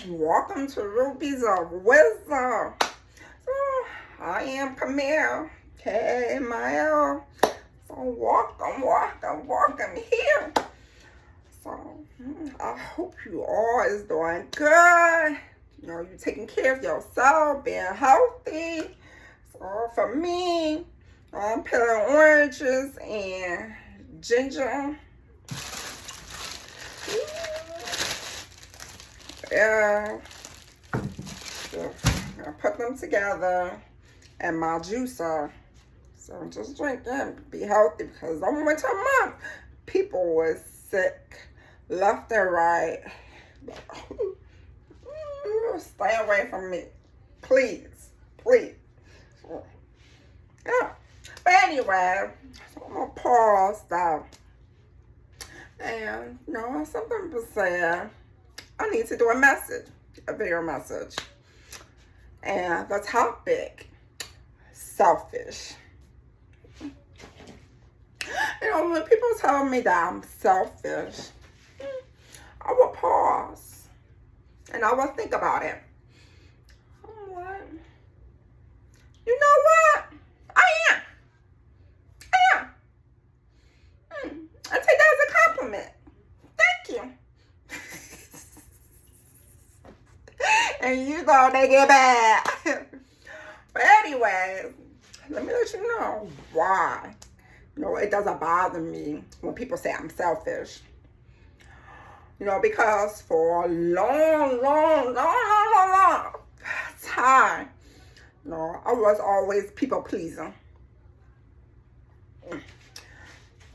Welcome to Rubies of Wisdom. So, I am Camille, K-M-I-L. So, welcome here. So, I hope you all is doing good. You know, you're taking care of yourself, being healthy. So, for me, I'm peeling oranges and ginger. Yeah, I put them together in my juicer. So just drink them, be healthy, because over winter month, people was sick left and right. Stay away from me, please. So, yeah. But anyway, so I'm gonna pause that. And something was saying I need to do a video message. And the topic, selfish. When people tell me that I'm selfish, I will pause and I will think about it. I'm like, you know what? I am. I take that as a compliment. Thank you. And you know they get bad. But anyway, let me let you know why. It doesn't bother me when people say I'm selfish. Because for a long time, I was always people pleasing.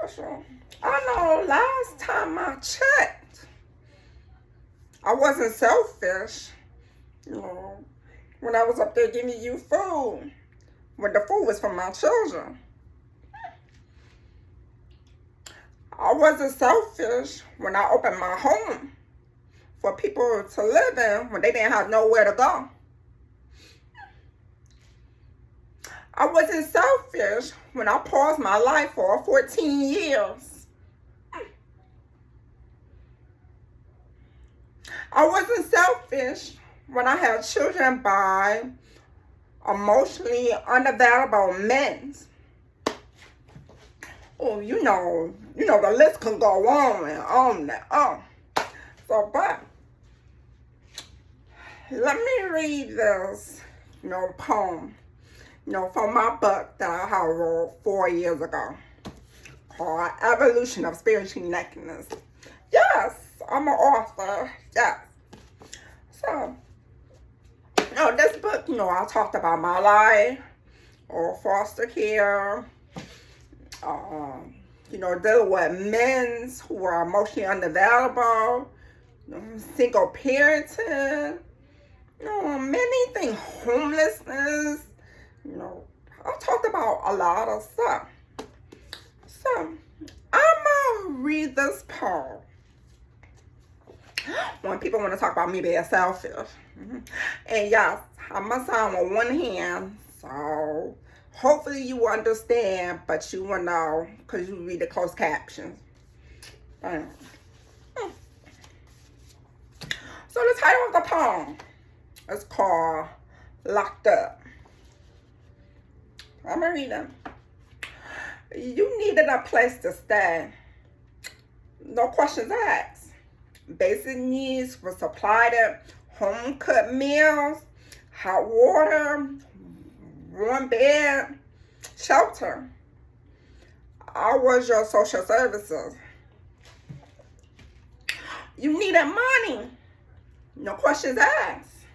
So, I know last time I checked, I wasn't selfish. When I was up there giving you food, when the food was for my children. I wasn't selfish when I opened my home for people to live in when they didn't have nowhere to go. I wasn't selfish when I paused my life for 14 years. I wasn't selfish when I had children by emotionally unavailable men. Oh, the list can go on and on and on. So, but let me read this, poem, from my book that I had wrote 4 years ago called Evolution of Spiritual Nakedness. Yes, I'm an author. Yes. So, this book, I talked about my life, or foster care, dealing with men who are emotionally unavailable, single parenting, many things, homelessness, I talked about a lot of stuff. So, I'm going to read this poem when people want to talk about me being selfish. And yes, I must sound on one hand, so hopefully you understand, but you will know because you read the closed captions. So the title of the poem is called Locked Up. I'm going to read them. You needed a place to stay. No questions asked. Basic needs were supplied at home-cooked meals, hot water, warm bed, shelter. I was your social services. You needed money. No questions asked.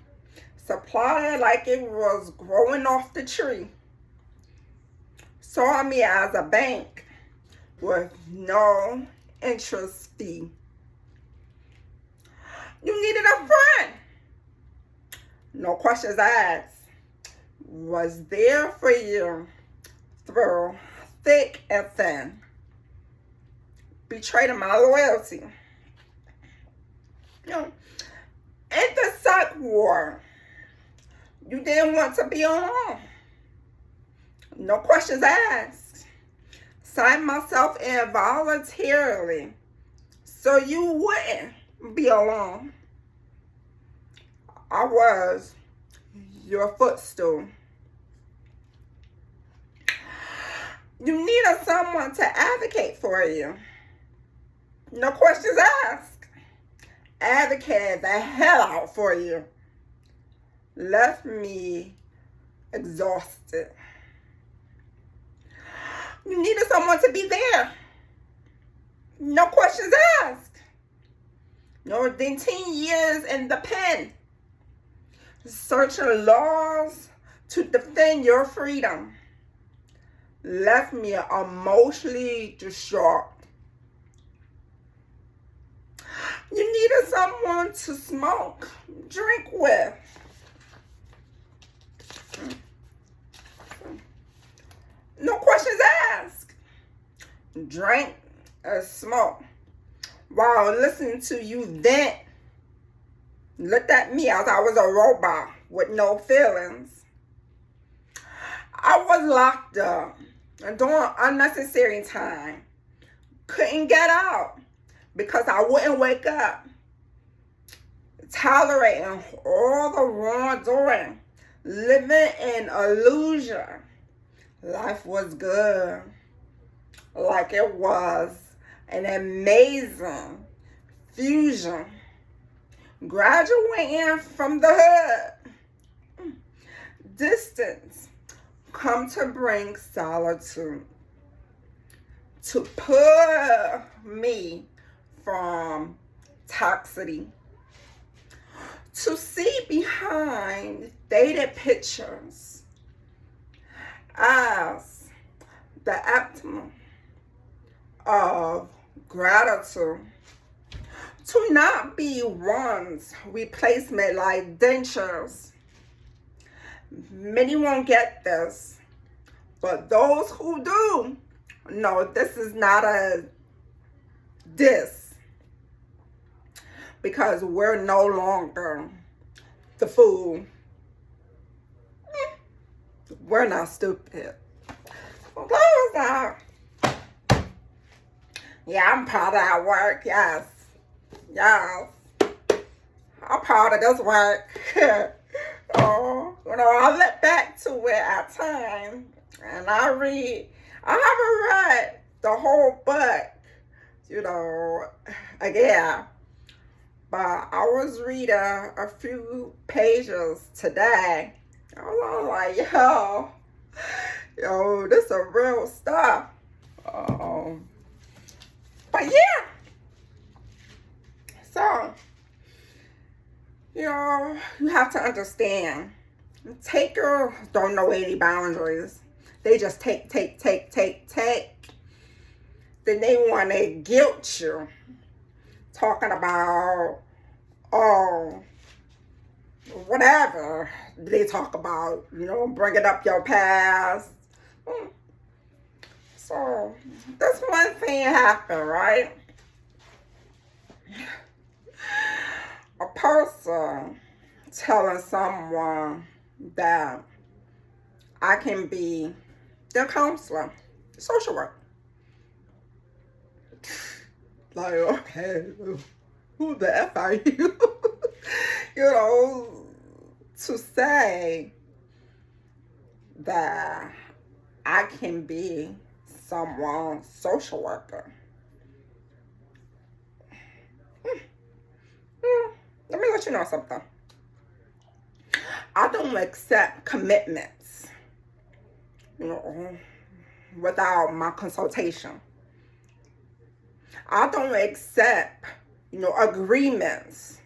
Supplied like it was growing off the tree. Saw me as a bank with no interest fee. You needed a friend. No questions asked. Was there for you through thick and thin. Betrayed my loyalty. In the psych ward, you didn't want to be alone. No questions asked. Signed myself in voluntarily so you wouldn't be alone. I was your footstool. You needed someone to advocate for you. No questions asked. Advocated the hell out for you. Left me exhausted. You needed someone to be there. No questions asked. No, than 10 years in the pen. Searching laws to defend your freedom. Left me emotionally distraught. You needed someone to smoke, drink with. No questions asked. Drink and smoke while listening to you vent. Looked at me as I was a robot with no feelings. I was locked up and doing unnecessary time. Couldn't get out because I wouldn't wake up. Tolerating all the wrongdoing. Living in illusion. Life was good. Like it was an amazing fusion. Graduating from the hood. Distance come to bring solitude. To pull me from toxicity. To see behind dated pictures as the optimum of gratitude. To not be one's replacement like dentures. Many won't get this, but those who do know this is not a diss. Because we're no longer the fool. We're not stupid. What was that? Yeah, I'm proud of that work. Yes. Yes. I'm proud of this work. Oh, I look back to it at times and I haven't read the whole book, again. But I was reading a few pages today. I was like, yo, this is real stuff. But yeah. So, you have to understand. Takers don't know any boundaries. They just take. Then they want to guilt you. Talking about, whatever they talk about, bringing up your past. So, this one thing happened, right? A person telling someone that I can be their counselor, social work. Like, okay, who the F are you? To say that I can be someone's social worker. Let me let you know something. I don't accept commitments, without my consultation. I don't accept, agreements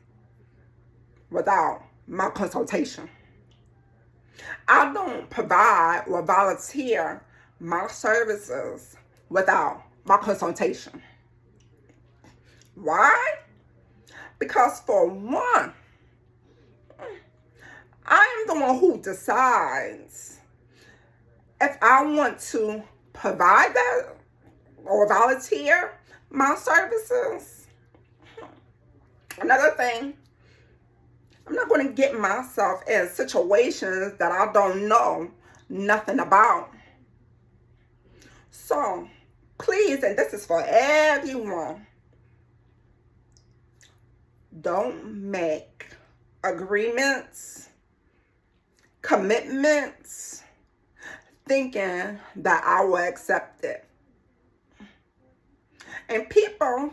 without my consultation. I don't provide or volunteer my services without my consultation. Why? Because for one, I am the one who decides if I want to provide that or volunteer my services. Another thing, I'm not going to get myself in situations that I don't know nothing about. So, please, and this is for everyone, don't make agreements, commitments, thinking that I will accept it. And people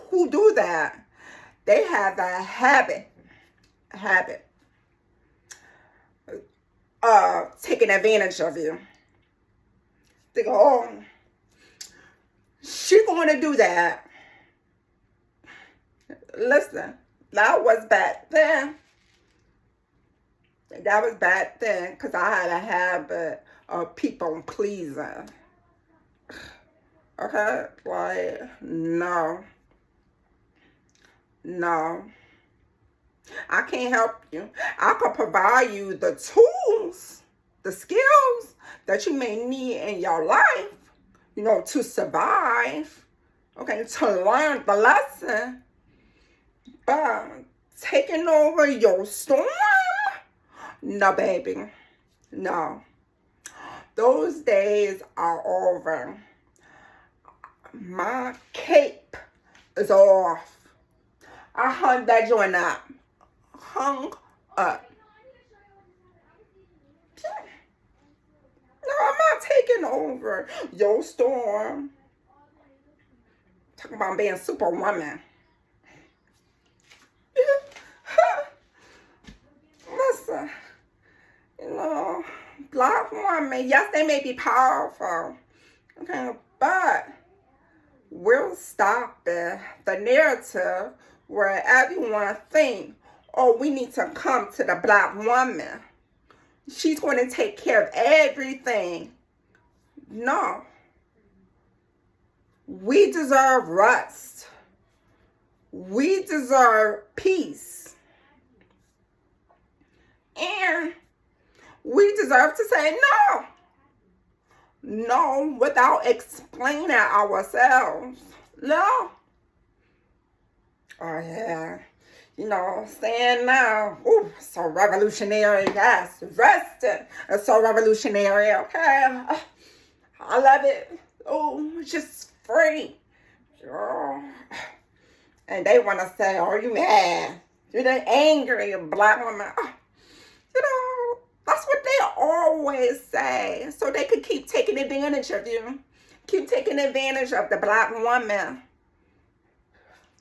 who do that, they have a habit of taking advantage of you. They go, oh, she going to do that. Listen, that was back then. That was back then because I had a habit of people pleasing. Okay? Like, no. I can't help you. I can provide you the tools, the skills that you may need in your life, to survive. Okay? To learn the lesson. But taking over your storm? No, baby. No. Those days are over. My cape is off. I hung that joint up. Hung up. No, I'm not taking over your storm. Talking about being superwoman. Listen, Black women, yes, they may be powerful, okay, but we're stopping the narrative where everyone thinks, oh, we need to come to the Black woman. She's going to take care of everything. No. We deserve rest. We deserve peace. And we deserve to say no. No, without explaining ourselves. No. Oh, yeah. Saying no. Ooh, so revolutionary. Yes, resting. It's so revolutionary, okay? I love it. Oh, it's just free. Oh. And they want to say, oh, you mad? You're the angry Black woman. That's what they always say. So they could keep taking advantage of you. Keep taking advantage of the Black woman.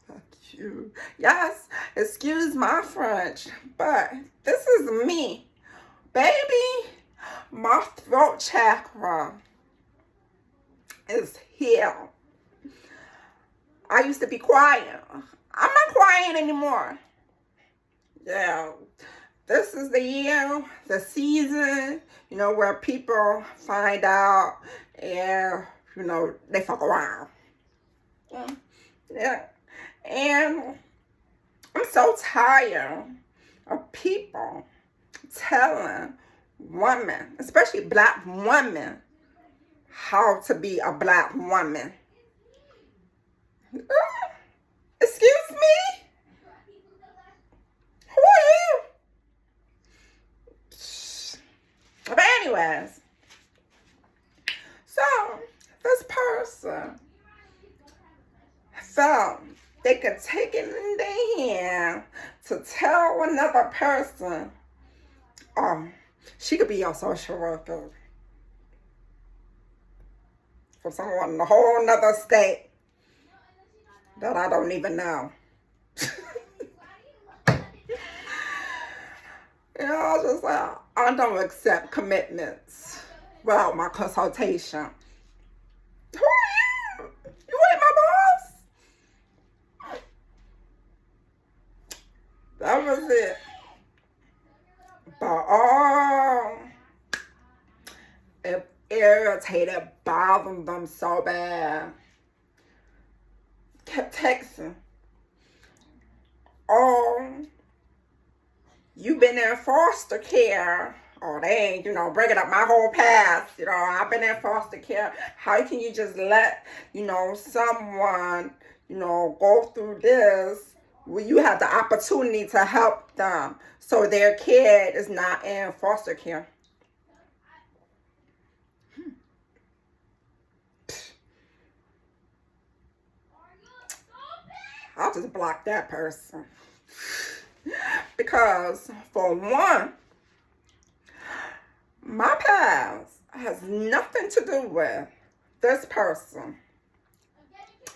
Fuck you. Yes, excuse my French, but this is me. Baby, my throat chakra is here. I used to be quiet. I'm not quiet anymore. Yeah. This is the year, the season, where people find out and, they fuck around. Yeah. And I'm so tired of people telling women, especially Black women, how to be a Black woman. Excuse me? Who are you? But anyways, so this person felt they could take it in their hand to tell another person, she could be your social worker for someone in a whole nother state that I don't even know. I was just like, I don't accept commitments without my consultation. Who are you? You ain't my boss. That was it. But it irritated, bothered them so bad. Kept texting. You've been in foster care. Oh, they ain't, bringing up my whole past. I've been in foster care. How can you just let, someone, go through this when you have the opportunity to help them so their kid is not in foster care? I'll just block that person. Because, for one, my past has nothing to do with this person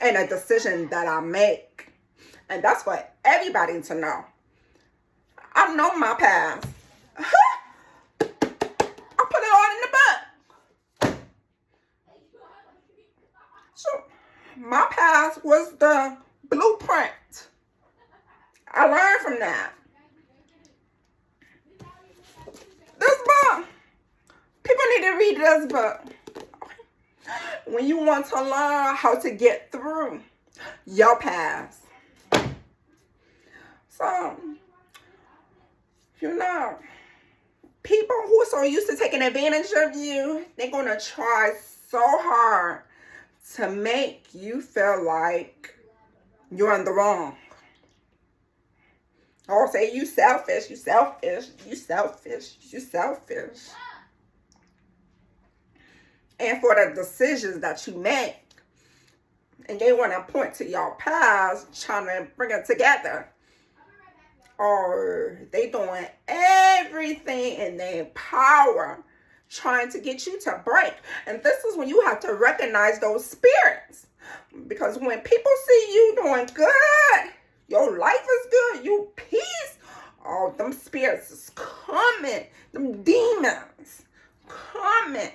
and a decision that I make. And that's for everybody to know. I know my past. I put it all in the book. So, my past was the blueprint. I learned from that. This book, people need to read this book. When you want to learn how to get through your past. So, people who are so used to taking advantage of you, they're going to try so hard to make you feel like you're in the wrong. Or say you selfish, you selfish, you selfish, you selfish. And for the decisions that you make. And they want to point to your past, trying to bring it together. Or they doing everything in their power, trying to get you to break. And this is when you have to recognize those spirits. Because when people see you doing good, your life is good, you peace, oh, them spirits is coming. Them demons coming.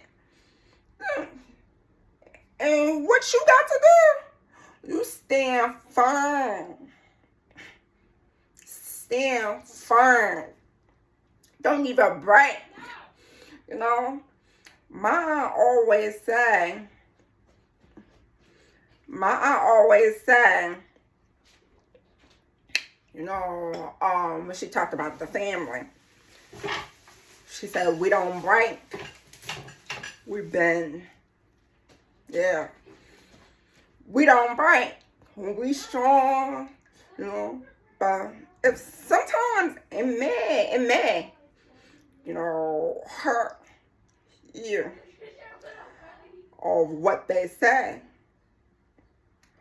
And what you got to do? You stand firm. Stand firm. Don't even break. My aunt always say, when she talked about the family, she said, we don't break. We've been, we don't break. We strong, but if sometimes it may, hurt you of what they say.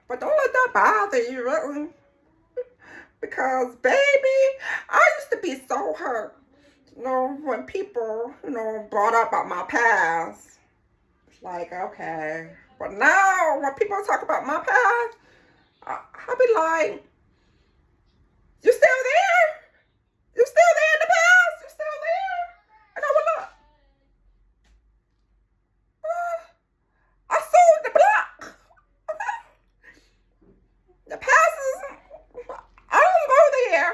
But don't let that bother you, really. Because, baby, I used to be so hurt. When people, brought up about my past. It's like, okay. But now, when people talk about my past, I'll be like, you still there? You still there in the past? You still there? And I would look. I sold the block. The past is, I don't go there.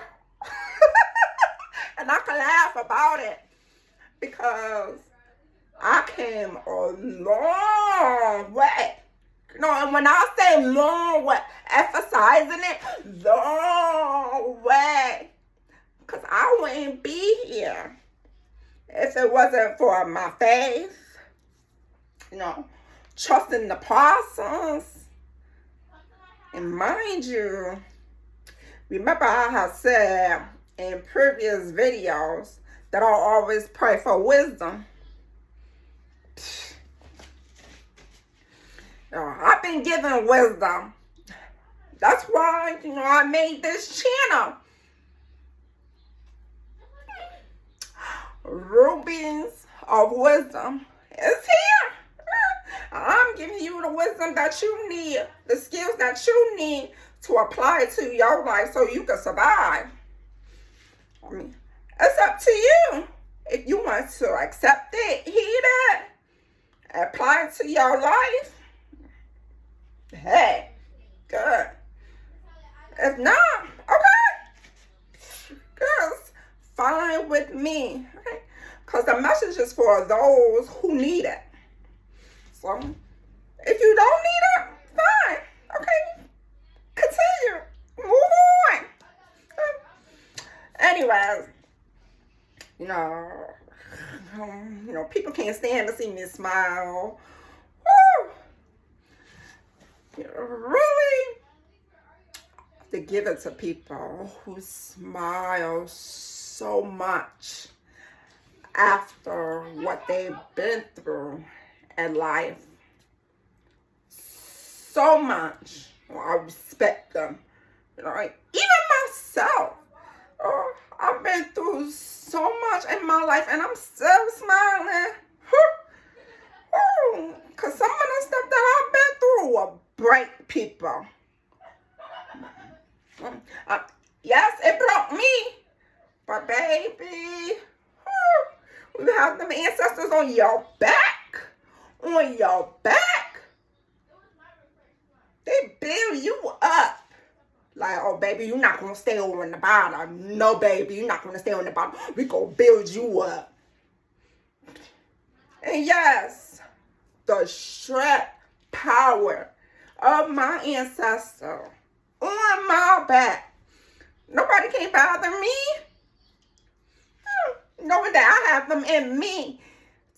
And I can laugh about it. Because I came a long way. And when I say long way, emphasizing it, long way. Because I wouldn't be here if it wasn't for my faith. Trusting the process. And mind you, remember I have said in previous videos that I always pray for wisdom. I've been given wisdom. That's why, I made this channel. Rubies of Wisdom is here. I'm giving you the wisdom that you need, the skills that you need to apply to your life so you can survive. It's up to you. If you want to accept it, heed it, apply it to your life, hey, good. If not, okay. Girls, fine with me. Okay? Because the message is for those who need it. So, if you don't need it, fine. Okay. Continue. Move on. Anyways, people can't stand to see me smile. Woo! Really, to give it to people who smile so much after what they've been through in life. So much. I respect them. Even myself. I'm been through so much in my life, and I'm still smiling. Because some of the stuff that I've been through will break people. Yes, it broke me. But baby, you have them ancestors on your back. On your back. They build you up. Like, oh, baby, you're not going to stay over in the bottom. No, baby, you're not going to stay on the bottom. We going to build you up. And yes, the strength, power of my ancestor on my back. Nobody can bother me. Knowing that I have them in me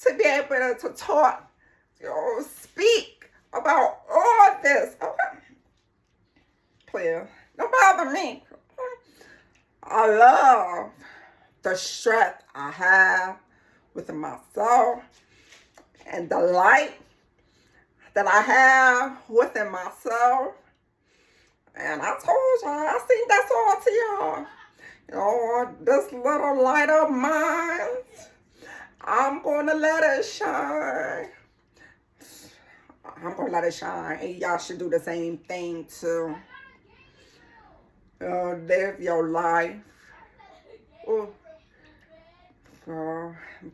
to be able to talk, speak about all this. Okay. Please, don't bother me. I love the strength I have within myself and the light that I have within myself. And I told y'all, I think that's all to y'all. This little light of mine, I'm going to let it shine. I'm going to let it shine. And y'all should do the same thing too. Live your life.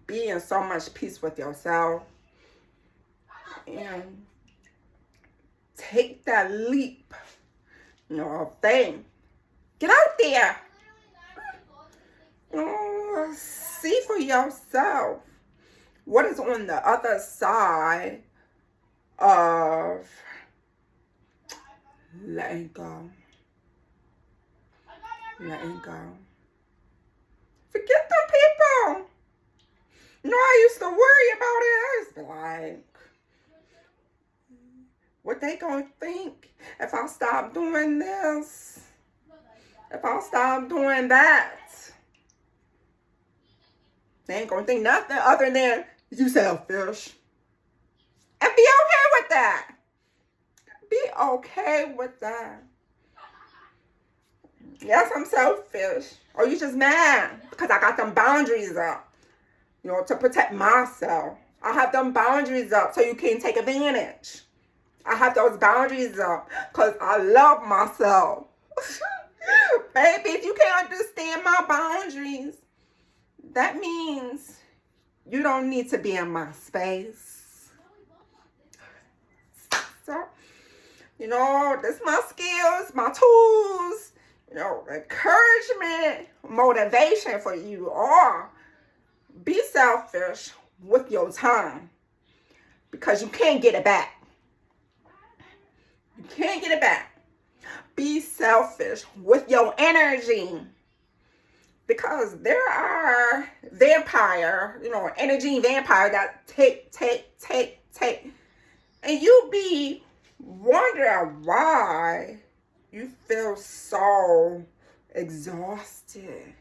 Be in so much peace with yourself. And take that leap. Thing. Get out there. See for yourself what is on the other side of letting go. Letting go. Forget them people. I used to worry about it. I used to be like, what they gonna think if I stop doing this? If I stop doing that? They ain't gonna think nothing other than you selfish. And be okay with that. Be okay with that. Yes, I'm selfish. Or you just mad because I got them boundaries up. To protect myself. I have them boundaries up so you can't take advantage. I have those boundaries up because I love myself. Baby, if you can't understand my boundaries, that means you don't need to be in my space. So, this is my skills, my tools, encouragement, motivation for you all. Be selfish with your time because you can't get it back. You can't get it back. Be selfish with your energy. Because there are energy vampire that take. And you be wondering why you feel so exhausted,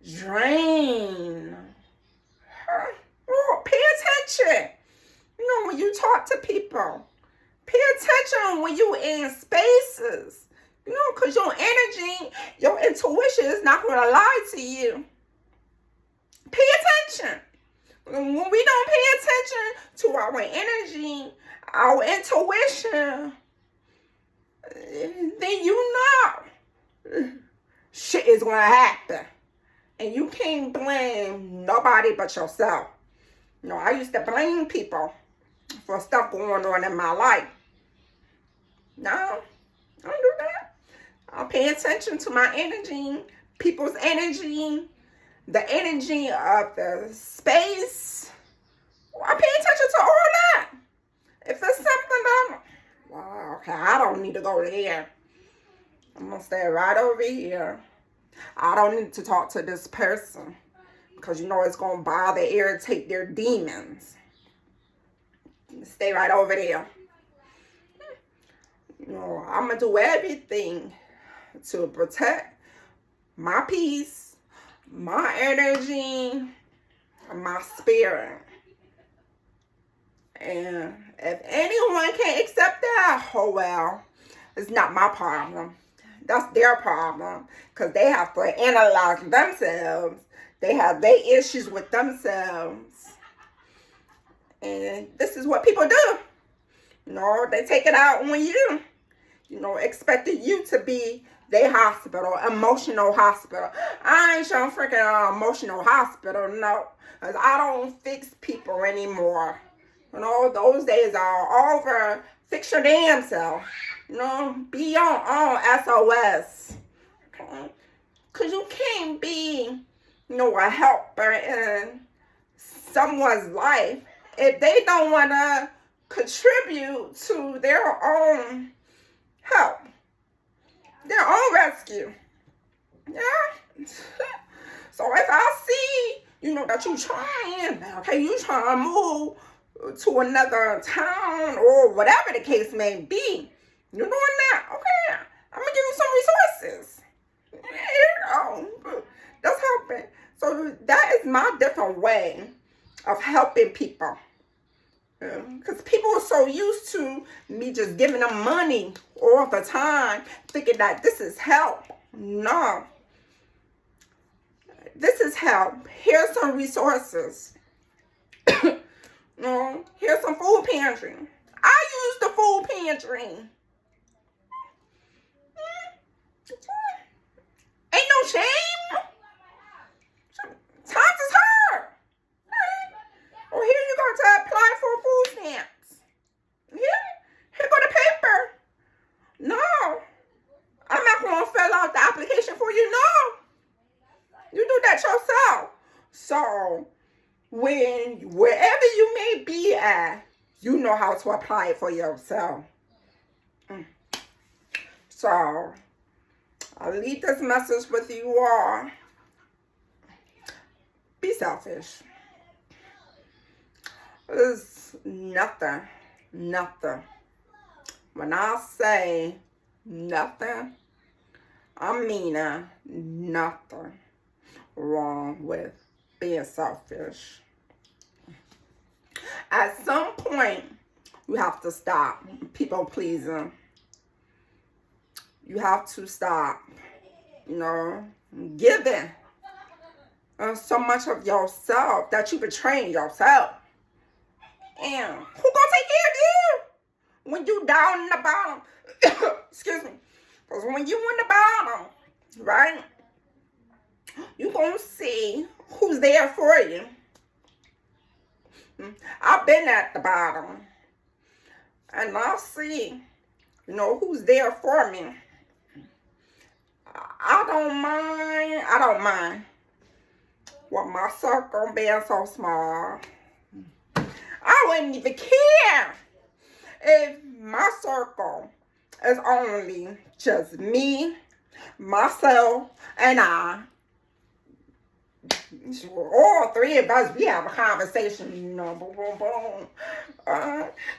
drained. Pay attention. When you talk to people. Pay attention when you in spaces. Because your energy, your intuition is not going to lie to you. Pay attention. When we don't pay attention to our energy, our intuition, then shit is going to happen. And you can't blame nobody but yourself. I used to blame people for stuff going on in my life. No, I don't do that. I'll pay attention to my energy, people's energy, the energy of the space. I pay attention to all that. If there's something that I don't need to go there. I'm going to stay right over here. I don't need to talk to this person because it's going to bother, irritate their demons. Stay right over there. I'm going to do everything to protect my peace, my energy, my spirit. And if anyone can't accept that, oh well, it's not my problem. That's their problem, because they have to analyze themselves. They have their issues with themselves. And this is what people do. They take it out on you. Expecting you to be their hospital, emotional hospital. I ain't your freaking emotional hospital, no. Because I don't fix people anymore. Those days are over. Fix your damn self. Be your own SOS. Okay? Because you can't be, a helper in someone's life if they don't want to contribute to their own help, their own rescue. Yeah. So if I see, that you trying, okay, you trying to move to another town or whatever the case may be, you're doing that, okay, I'm going to give you some resources. That's helping. So that is my different way of helping people. Because people are so used to me just giving them money all the time, thinking that this is help. No. This is help. Here's some resources. Here's some food pantry. I use the food pantry. Ain't no shame. Times is hard. Or here you go to apply for food stamps. Here go the paper. No. I'm not going to fill out the application for you. No. You do that yourself. So, wherever you may be at, you know how to apply it for yourself. So, I'll leave this message with you all. Be selfish. There's nothing. When I say nothing, I mean nothing wrong with being selfish. At some point, you have to stop people pleasing. You have to stop, giving so much of yourself that you betraying yourself. And who gonna take care of you when you down in the bottom? Excuse me. Because when you in the bottom, right, you gonna see who's there for you. I've been at the bottom, and I'll see, who's there for me. I don't mind. Well, my circle being so small, I wouldn't even care if my circle is only just me, myself, and I. All three of us, we have a conversation, boom, boom, boom.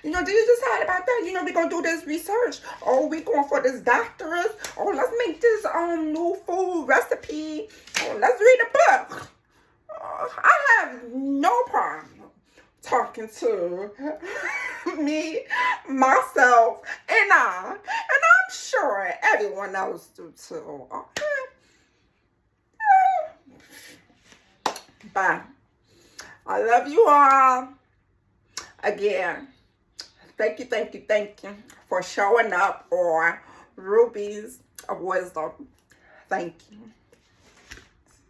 Do you decide about that? We're going to do this research. Oh, we going for this doctorate. Oh, let's make this new food recipe. Oh, let's read a book. I have no problem talking to me, myself, and I. And I'm sure everyone else do too. Okay? Bye. I love you all. Again, thank you for showing up on Rubies of Wisdom. Thank you.